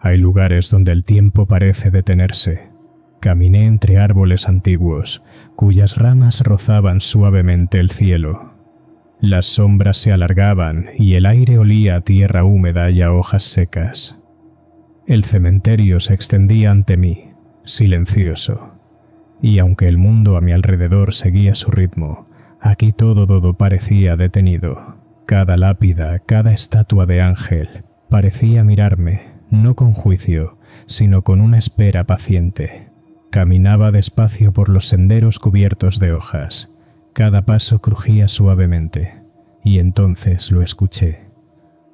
Hay lugares donde el tiempo parece detenerse. Caminé entre árboles antiguos, cuyas ramas rozaban suavemente el cielo. Las sombras se alargaban y el aire olía a tierra húmeda y a hojas secas. El cementerio se extendía ante mí, silencioso. Y aunque el mundo a mi alrededor seguía su ritmo, aquí todo parecía detenido. Cada lápida, cada estatua de ángel, parecía mirarme, no con juicio, sino con una espera paciente. Caminaba despacio por los senderos cubiertos de hojas. Cada paso crujía suavemente, y entonces lo escuché.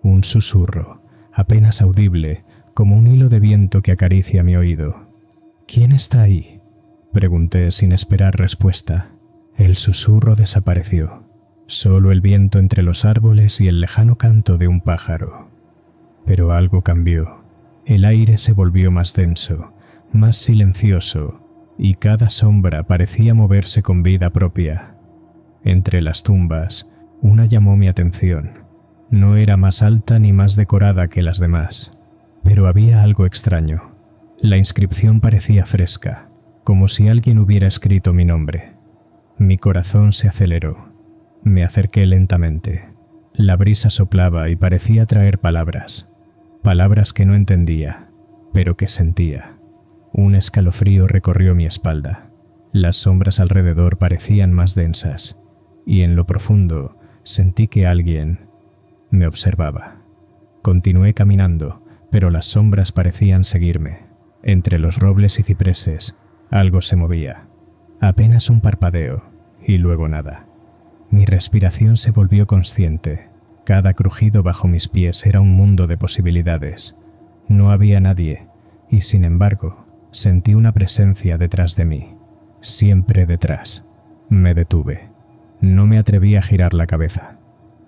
Un susurro, apenas audible, como un hilo de viento que acaricia mi oído. ¿Quién está ahí?, pregunté sin esperar respuesta. El susurro desapareció. Solo el viento entre los árboles y el lejano canto de un pájaro. Pero algo cambió. El aire se volvió más denso, más silencioso, y cada sombra parecía moverse con vida propia. Entre las tumbas, una llamó mi atención. No era más alta ni más decorada que las demás, pero había algo extraño. La inscripción parecía fresca, como si alguien hubiera escrito mi nombre. Mi corazón se aceleró. Me acerqué lentamente. La brisa soplaba y parecía traer palabras que no entendía, pero que sentía. Un escalofrío recorrió mi espalda. Las sombras alrededor parecían más densas, y en lo profundo sentí que alguien me observaba. Continué caminando, pero las sombras parecían seguirme. Entre los robles y cipreses, algo se movía. Apenas un parpadeo, y luego nada. Mi respiración se volvió consciente. Cada crujido bajo mis pies era un mundo de posibilidades. No había nadie, y sin embargo, sentí una presencia detrás de mí. Siempre detrás. Me detuve. No me atreví a girar la cabeza.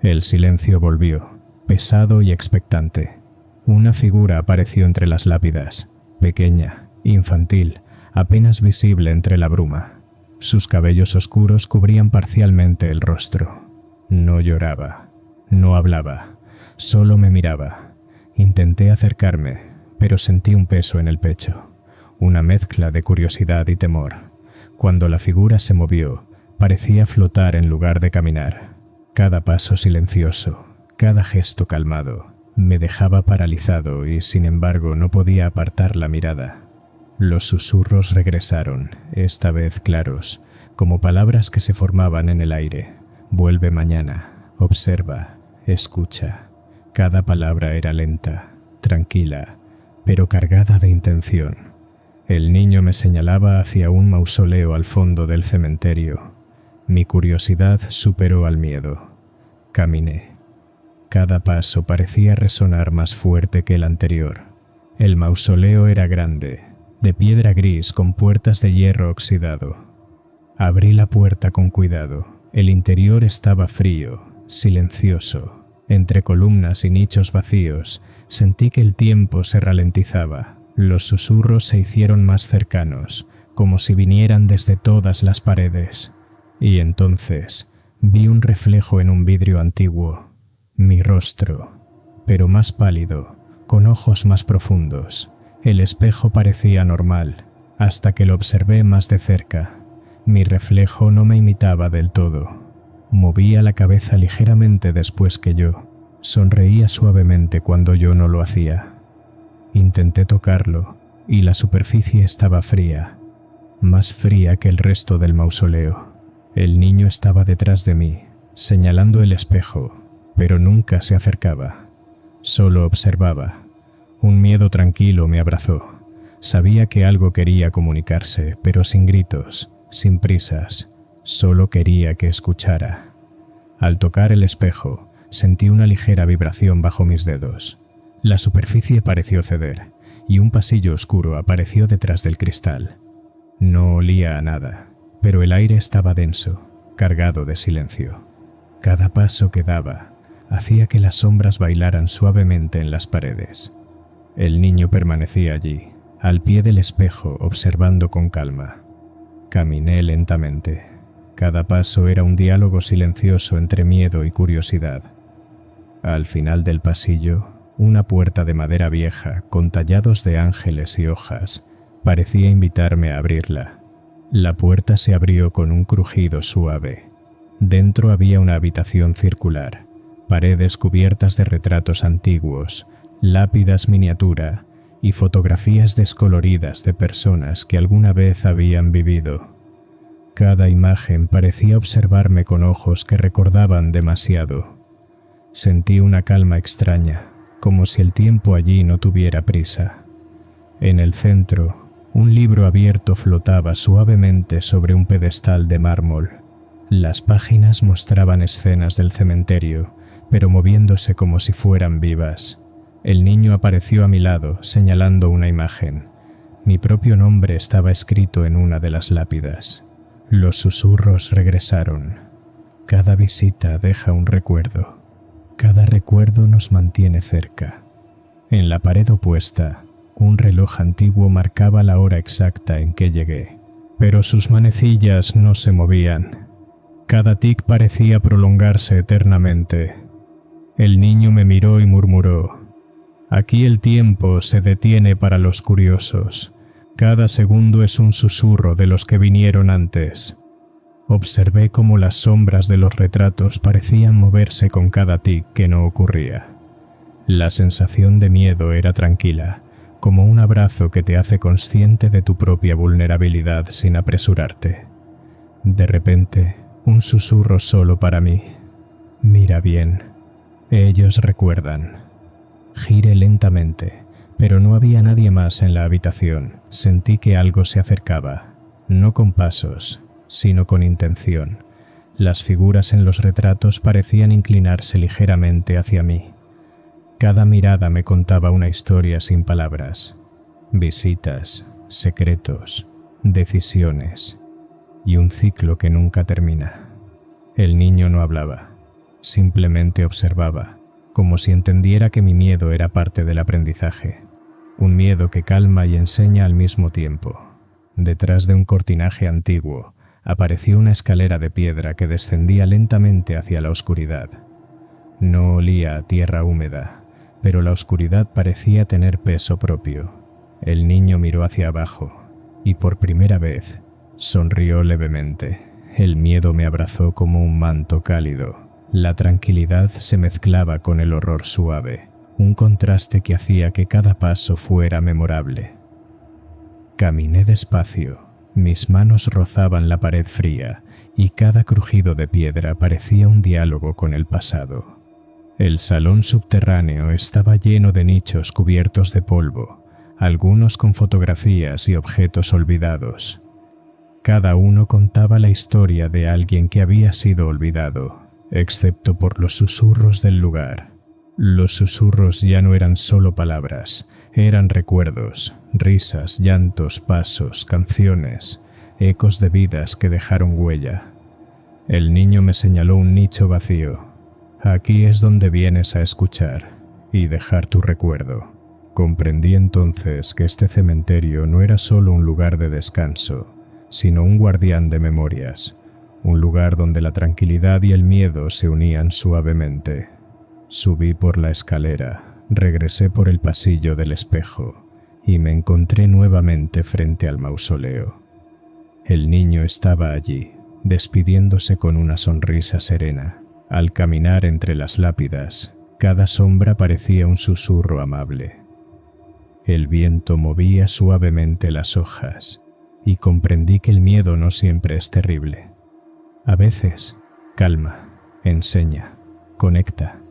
El silencio volvió, pesado y expectante. Una figura apareció entre las lápidas, pequeña, infantil, apenas visible entre la bruma. Sus cabellos oscuros cubrían parcialmente el rostro. No lloraba, no hablaba, solo me miraba. Intenté acercarme, pero sentí un peso en el pecho, una mezcla de curiosidad y temor. Cuando la figura se movió, parecía flotar en lugar de caminar. Cada paso silencioso, cada gesto calmado, me dejaba paralizado y, sin embargo, no podía apartar la mirada. Los susurros regresaron, esta vez claros, como palabras que se formaban en el aire. Vuelve mañana, observa, escucha. Cada palabra era lenta, tranquila, pero cargada de intención. El niño me señalaba hacia un mausoleo al fondo del cementerio. Mi curiosidad superó al miedo. Caminé. Cada paso parecía resonar más fuerte que el anterior. El mausoleo era grande, de piedra gris con puertas de hierro oxidado. Abrí la puerta con cuidado. El interior estaba frío, silencioso. Entre columnas y nichos vacíos, sentí que el tiempo se ralentizaba. Los susurros se hicieron más cercanos, como si vinieran desde todas las paredes. Y entonces vi un reflejo en un vidrio antiguo. Mi rostro, pero más pálido, con ojos más profundos. El espejo parecía normal, hasta que lo observé más de cerca. Mi reflejo no me imitaba del todo. Movía la cabeza ligeramente después que yo. Sonreía suavemente cuando yo no lo hacía. Intenté tocarlo, y la superficie estaba fría, más fría que el resto del mausoleo. El niño estaba detrás de mí, señalando el espejo, pero nunca se acercaba. Solo observaba. Un miedo tranquilo me abrazó. Sabía que algo quería comunicarse, pero sin gritos, sin prisas. Solo quería que escuchara. Al tocar el espejo, sentí una ligera vibración bajo mis dedos. La superficie pareció ceder, y un pasillo oscuro apareció detrás del cristal. No olía a nada, pero el aire estaba denso, cargado de silencio. Cada paso que daba hacía que las sombras bailaran suavemente en las paredes. El niño permanecía allí, al pie del espejo, observando con calma. Caminé lentamente. Cada paso era un diálogo silencioso entre miedo y curiosidad. Al final del pasillo, Una puerta de madera vieja, con tallados de ángeles y hojas, parecía invitarme a abrirla. La puerta se abrió con un crujido suave. Dentro había una habitación circular, paredes cubiertas de retratos antiguos, lápidas miniatura y fotografías descoloridas de personas que alguna vez habían vivido. Cada imagen parecía observarme con ojos que recordaban demasiado. Sentí una calma extraña, como si el tiempo allí no tuviera prisa. En el centro, un libro abierto flotaba suavemente sobre un pedestal de mármol. Las páginas mostraban escenas del cementerio, pero moviéndose como si fueran vivas. El niño apareció a mi lado, señalando una imagen. Mi propio nombre estaba escrito en una de las lápidas. Los susurros regresaron. Cada visita deja un recuerdo. Cada recuerdo nos mantiene cerca. En la pared opuesta, un reloj antiguo marcaba la hora exacta en que llegué, pero sus manecillas no se movían. Cada tic parecía prolongarse eternamente. El niño me miró y murmuró: «Aquí el tiempo se detiene para los curiosos. Cada segundo es un susurro de los que vinieron antes». Observé cómo las sombras de los retratos parecían moverse con cada tic que no ocurría. La sensación de miedo era tranquila, como un abrazo que te hace consciente de tu propia vulnerabilidad sin apresurarte. De repente, un susurro solo para mí: «Mira bien, ellos recuerdan». Giré lentamente, pero no había nadie más en la habitación. Sentí que algo se acercaba, no con pasos, sino con intención. Las figuras en los retratos parecían inclinarse ligeramente hacia mí. Cada mirada me contaba una historia sin palabras. Visitas, secretos, decisiones y un ciclo que nunca termina. El niño no hablaba, simplemente observaba, como si entendiera que mi miedo era parte del aprendizaje. Un miedo que calma y enseña al mismo tiempo. Detrás de un cortinaje antiguo, apareció una escalera de piedra que descendía lentamente hacia la oscuridad. No olía a tierra húmeda, pero la oscuridad parecía tener peso propio. El niño miró hacia abajo y por primera vez sonrió levemente. El miedo me abrazó como un manto cálido. La tranquilidad se mezclaba con el horror suave, un contraste que hacía que cada paso fuera memorable. Caminé despacio. Mis manos rozaban la pared fría y cada crujido de piedra parecía un diálogo con el pasado. El salón subterráneo estaba lleno de nichos cubiertos de polvo, algunos con fotografías y objetos olvidados. Cada uno contaba la historia de alguien que había sido olvidado, excepto por los susurros del lugar. Los susurros ya no eran solo palabras, eran recuerdos, risas, llantos, pasos, canciones, ecos de vidas que dejaron huella. El niño me señaló un nicho vacío. Aquí es donde vienes a escuchar y dejar tu recuerdo. Comprendí entonces que este cementerio no era solo un lugar de descanso, sino un guardián de memorias, un lugar donde la tranquilidad y el miedo se unían suavemente. Subí por la escalera, regresé por el pasillo del espejo y me encontré nuevamente frente al mausoleo. El niño estaba allí, despidiéndose con una sonrisa serena. Al caminar entre las lápidas, cada sombra parecía un susurro amable. El viento movía suavemente las hojas y comprendí que el miedo no siempre es terrible. A veces, calma, enseña, conecta.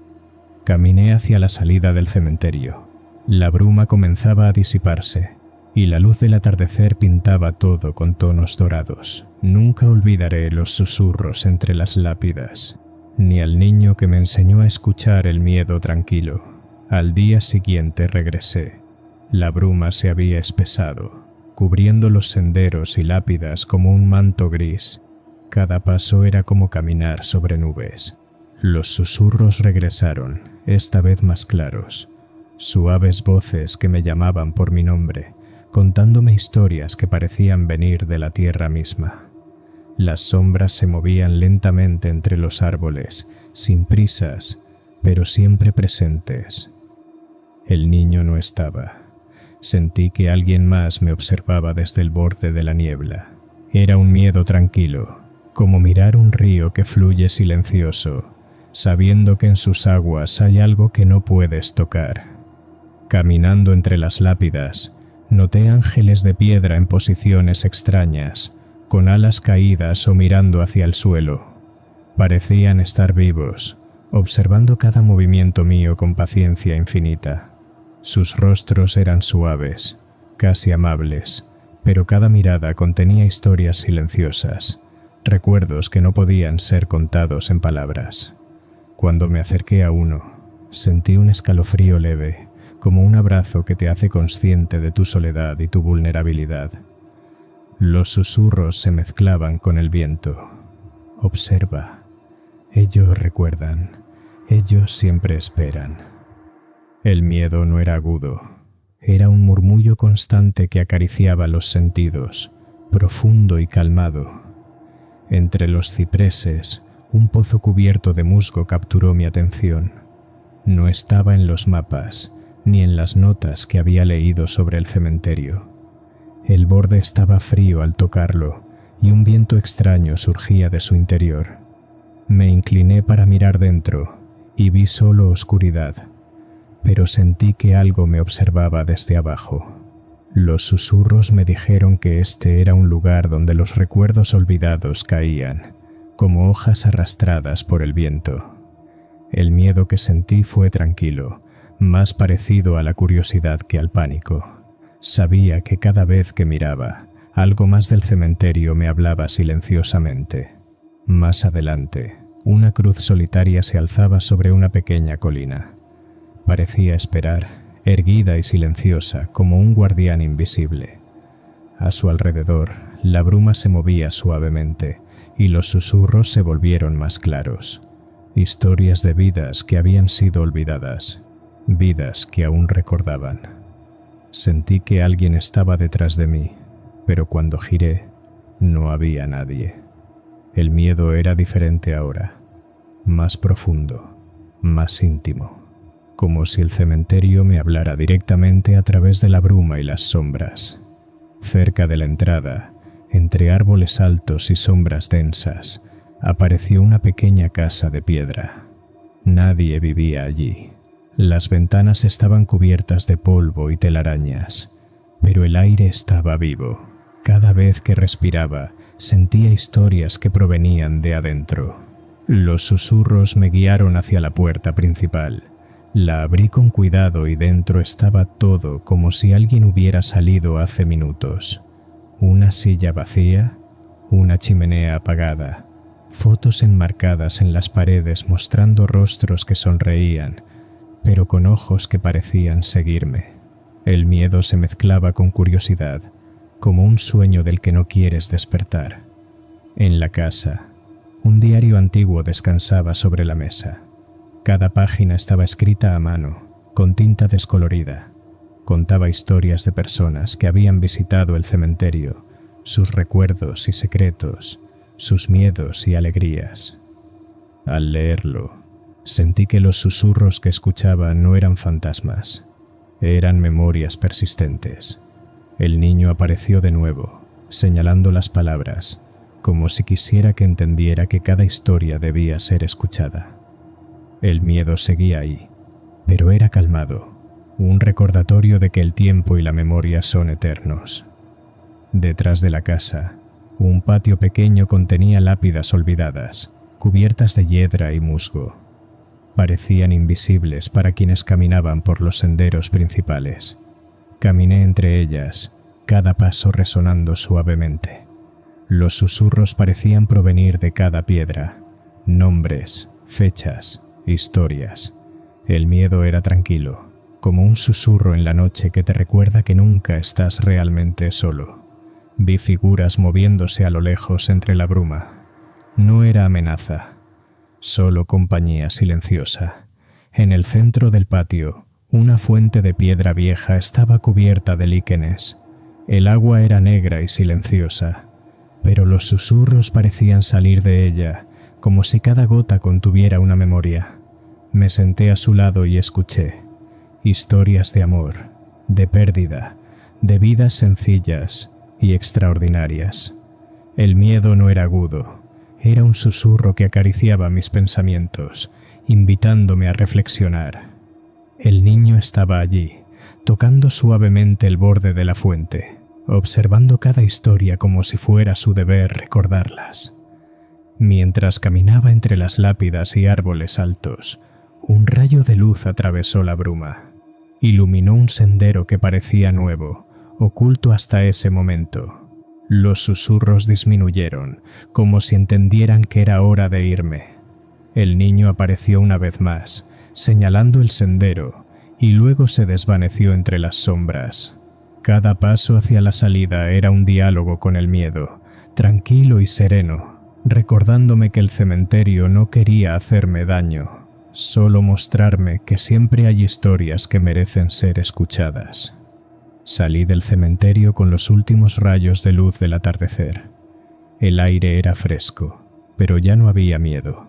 Caminé hacia la salida del cementerio. La bruma comenzaba a disiparse y la luz del atardecer pintaba todo con tonos dorados. Nunca olvidaré los susurros entre las lápidas, ni al niño que me enseñó a escuchar el miedo tranquilo. Al día siguiente regresé. La bruma se había espesado, cubriendo los senderos y lápidas como un manto gris. Cada paso era como caminar sobre nubes. Los susurros regresaron, esta vez más claros. Suaves voces que me llamaban por mi nombre, contándome historias que parecían venir de la tierra misma. Las sombras se movían lentamente entre los árboles, sin prisas, pero siempre presentes. El niño no estaba. Sentí que alguien más me observaba desde el borde de la niebla. Era un miedo tranquilo, como mirar un río que fluye silencioso, sabiendo que en sus aguas hay algo que no puedes tocar. Caminando entre las lápidas, noté ángeles de piedra en posiciones extrañas, con alas caídas o mirando hacia el suelo. Parecían estar vivos, observando cada movimiento mío con paciencia infinita. Sus rostros eran suaves, casi amables, pero cada mirada contenía historias silenciosas, recuerdos que no podían ser contados en palabras. Cuando me acerqué a uno, sentí un escalofrío leve, como un abrazo que te hace consciente de tu soledad y tu vulnerabilidad. Los susurros se mezclaban con el viento. Observa. Ellos recuerdan. Ellos siempre esperan. El miedo no era agudo. Era un murmullo constante que acariciaba los sentidos, profundo y calmado. Entre los cipreses, un pozo cubierto de musgo capturó mi atención. No estaba en los mapas, ni en las notas que había leído sobre el cementerio. El borde estaba frío al tocarlo, y un viento extraño surgía de su interior. Me incliné para mirar dentro, y vi solo oscuridad, pero sentí que algo me observaba desde abajo. Los susurros me dijeron que este era un lugar donde los recuerdos olvidados caían, como hojas arrastradas por el viento. El miedo que sentí fue tranquilo, más parecido a la curiosidad que al pánico. Sabía que cada vez que miraba, algo más del cementerio me hablaba silenciosamente. Más adelante, una cruz solitaria se alzaba sobre una pequeña colina. Parecía esperar, erguida y silenciosa como un guardián invisible. A su alrededor, la bruma se movía suavemente y los susurros se volvieron más claros. Historias de vidas que habían sido olvidadas, vidas que aún recordaban. Sentí que alguien estaba detrás de mí, pero cuando giré, no había nadie. El miedo era diferente ahora, más profundo, más íntimo, como si el cementerio me hablara directamente a través de la bruma y las sombras. Cerca de la entrada, entre árboles altos y sombras densas, apareció una pequeña casa de piedra. Nadie vivía allí. Las ventanas estaban cubiertas de polvo y telarañas, pero el aire estaba vivo. Cada vez que respiraba, sentía historias que provenían de adentro. Los susurros me guiaron hacia la puerta principal. La abrí con cuidado y dentro estaba todo como si alguien hubiera salido hace minutos. Una silla vacía, una chimenea apagada, fotos enmarcadas en las paredes mostrando rostros que sonreían, pero con ojos que parecían seguirme. El miedo se mezclaba con curiosidad, como un sueño del que no quieres despertar. En la casa, un diario antiguo descansaba sobre la mesa. Cada página estaba escrita a mano, con tinta descolorida. Contaba historias de personas que habían visitado el cementerio, sus recuerdos y secretos, sus miedos y alegrías. Al leerlo, sentí que los susurros que escuchaba no eran fantasmas, eran memorias persistentes. El niño apareció de nuevo, señalando las palabras, como si quisiera que entendiera que cada historia debía ser escuchada. El miedo seguía ahí, pero era calmado, un recordatorio de que el tiempo y la memoria son eternos. Detrás de la casa, un patio pequeño contenía lápidas olvidadas, cubiertas de hiedra y musgo. Parecían invisibles para quienes caminaban por los senderos principales. Caminé entre ellas, cada paso resonando suavemente. Los susurros parecían provenir de cada piedra, nombres, fechas, historias. El miedo era tranquilo, como un susurro en la noche que te recuerda que nunca estás realmente solo. Vi figuras moviéndose a lo lejos entre la bruma. No era amenaza, solo compañía silenciosa. En el centro del patio, una fuente de piedra vieja estaba cubierta de líquenes. El agua era negra y silenciosa, pero los susurros parecían salir de ella, como si cada gota contuviera una memoria. Me senté a su lado y escuché. historias de amor, de pérdida, de vidas sencillas y extraordinarias. El miedo no era agudo, era un susurro que acariciaba mis pensamientos, invitándome a reflexionar. El niño estaba allí, tocando suavemente el borde de la fuente, observando cada historia como si fuera su deber recordarlas. Mientras caminaba entre las lápidas y árboles altos, un rayo de luz atravesó la bruma. Iluminó un sendero que parecía nuevo, oculto hasta ese momento. Los susurros disminuyeron, como si entendieran que era hora de irme. El niño apareció una vez más, señalando el sendero, y luego se desvaneció entre las sombras. Cada paso hacia la salida era un diálogo con el miedo, tranquilo y sereno, recordándome que el cementerio no quería hacerme daño, solo mostrarme que siempre hay historias que merecen ser escuchadas. Salí del cementerio con los últimos rayos de luz del atardecer. El aire era fresco, pero ya no había miedo.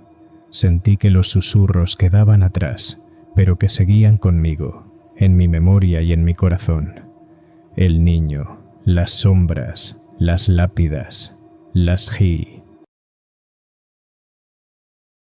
Sentí que los susurros quedaban atrás, pero que seguían conmigo, en mi memoria y en mi corazón. El niño, las sombras, las lápidas, las Ji.